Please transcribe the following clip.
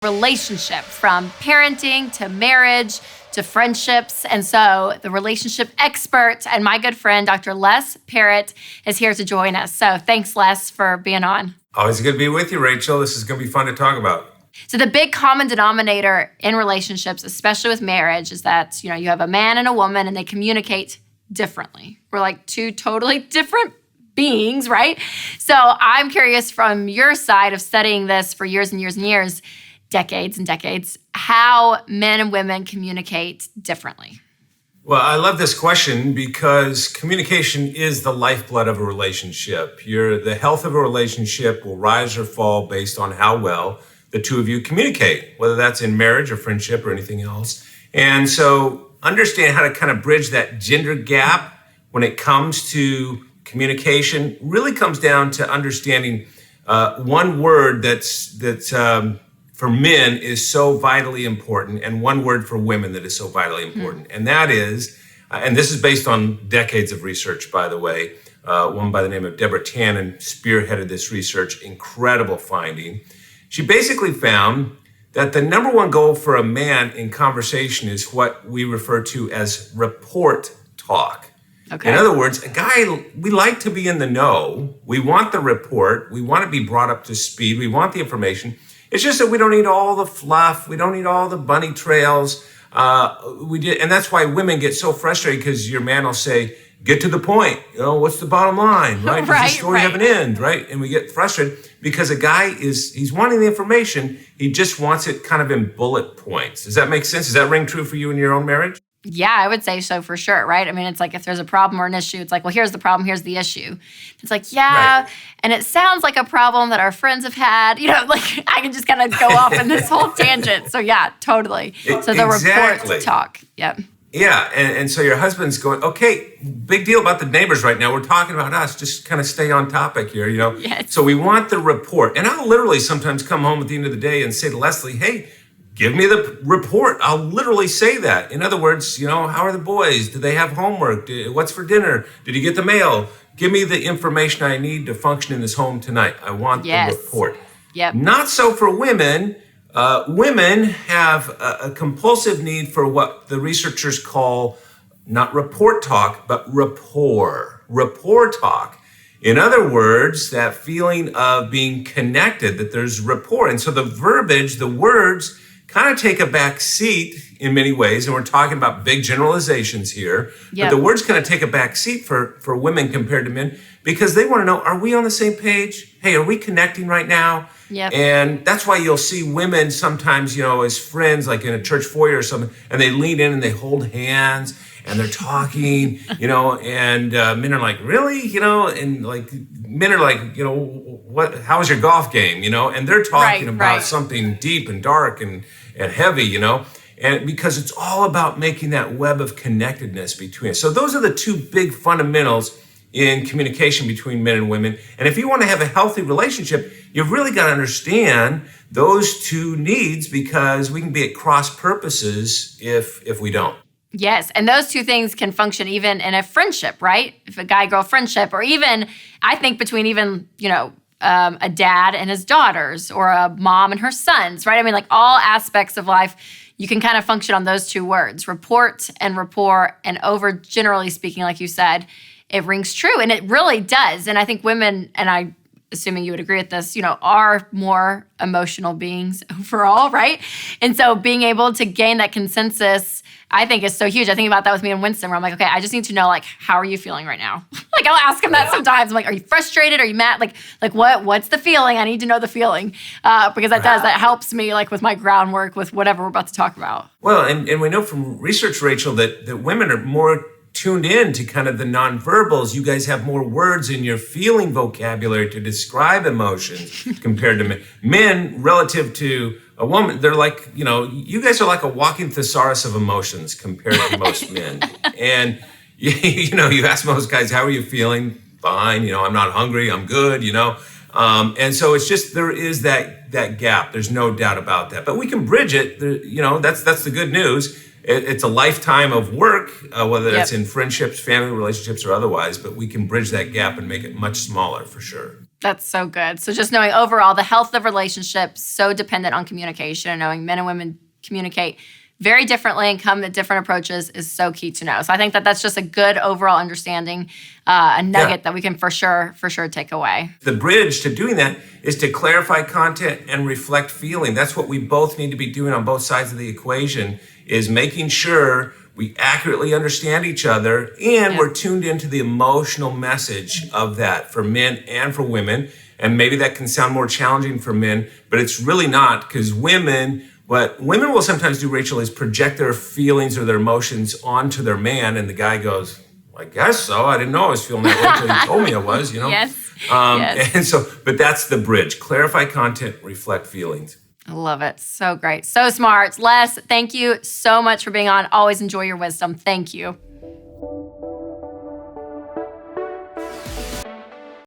relationship from parenting to marriage to friendships. And so the relationship expert and my good friend, Dr. Les Parrott, is here to join us. So thanks, Les, for being on. Always good to be with you, Rachel. This is going to be fun to talk about. So the big common denominator in relationships, especially with marriage, is that, you have a man and a woman and they communicate differently. We're like two totally different beings, right? So I'm curious, from your side of studying this for years and years and years, decades and decades, how men and women communicate differently. Well, I love this question because communication is the lifeblood of a relationship. The health of a relationship will rise or fall based on how well the two of you communicate, whether that's in marriage or friendship or anything else. And so understand how to kind of bridge that gender gap when it comes to communication really comes down to understanding one word that's for men is so vitally important, and one word for women that is so vitally important. And that is, and this is based on decades of research, by the way, a woman by the name of Deborah Tannen spearheaded this research, incredible finding. She basically found that the number one goal for a man in conversation is what we refer to as report talk. Okay. In other words, a guy, we like to be in the know. We want the report. We want to be brought up to speed. We want the information. It's just that we don't need all the fluff. We don't need all the bunny trails. And that's why women get so frustrated, because your man will say, get to the point. What's the bottom line, right? Does the story have an end, right? And we get frustrated because a guy he's wanting the information. He just wants it kind of in bullet points. Does that make sense? Does that ring true for you in your own marriage? Yeah, I would say so for sure, right? I mean, it's like if there's a problem or an issue, it's like, well, here's the problem, here's the issue. It's like, yeah, right. And it sounds like a problem that our friends have had. Like I can just kind of go off in this whole tangent. So yeah, totally. So the report talk, yep. Yeah, and so your husband's going, okay, big deal about the neighbors right now. We're talking about us. Just kind of stay on topic here, Yes. So we want the report. And I'll literally sometimes come home at the end of the day and say to Leslie, hey, give me the report. I'll literally say that. In other words, how are the boys? Do they have homework? What's for dinner? Did you get the mail? Give me the information I need to function in this home tonight. I want the report. Yep. Not so for women. Women have a compulsive need for what the researchers call not report talk, but rapport. Rapport talk. In other words, that feeling of being connected, that there's rapport. And so the verbiage, the words, kind of take a back seat in many ways, and we're talking about big generalizations here, but the words kind of take a back seat for women compared to men, because they want to know, are we on the same page? Hey, are we connecting right now? Yep. And that's why you'll see women sometimes, as friends, like in a church foyer or something, and they lean in and they hold hands and they're talking, and men are like, really? And like men are like, how was your golf game? And they're talking about something deep and dark and heavy, and because it's all about making that web of connectedness between us. So those are the two big fundamentals in communication between men and women. And if you want to have a healthy relationship, you've really got to understand those two needs, because we can be at cross purposes if we don't. Yes, and those two things can function even in a friendship, right? If a guy-girl friendship, or even, I think between even, a dad and his daughters, or a mom and her sons, right? I mean, like all aspects of life, you can kind of function on those two words, report and rapport, and over generally speaking, like you said, it rings true, and it really does. And I think women, and I assuming you would agree with this, are more emotional beings overall, right? And so being able to gain that consensus, I think, is so huge. I think about that with me and Winston, where I'm like, okay, I just need to know, like, how are you feeling right now? Like, I'll ask him that sometimes. I'm like, are you frustrated? Are you mad? Like what's the feeling? I need to know the feeling, because that helps me, like, with my groundwork, with whatever we're about to talk about. Well, and we know from research, Rachel, that women are more tuned in to kind of the nonverbals. You guys have more words in your feeling vocabulary to describe emotions compared to men. Men, relative to a woman, they're like, you guys are like a walking thesaurus of emotions compared to most men. And, you ask most guys, how are you feeling? Fine. I'm not hungry. I'm good, And so it's just, there is that gap. There's no doubt about that. But we can bridge it. That's the good news. It's a lifetime of work, whether it's in friendships, family relationships, or otherwise, but we can bridge that gap and make it much smaller for sure. That's so good. So just knowing overall the health of relationships, so dependent on communication, and knowing men and women communicate very differently and come at different approaches is so key to know. So I think that that's just a good overall understanding, a nugget that we can for sure take away. The bridge to doing that is to clarify content and reflect feeling. That's what we both need to be doing on both sides of the equation, is making sure we accurately understand each other and we're tuned into the emotional message of that for men and for women. And maybe that can sound more challenging for men, but it's really not, because what women will sometimes do, Rachel, is project their feelings or their emotions onto their man, and the guy goes, well, I guess so. I didn't know I was feeling that way until you told me I was, Yes. And so, but that's the bridge. Clarify content, reflect feelings. I love it. So great. So smart. Les, thank you so much for being on. Always enjoy your wisdom. Thank you.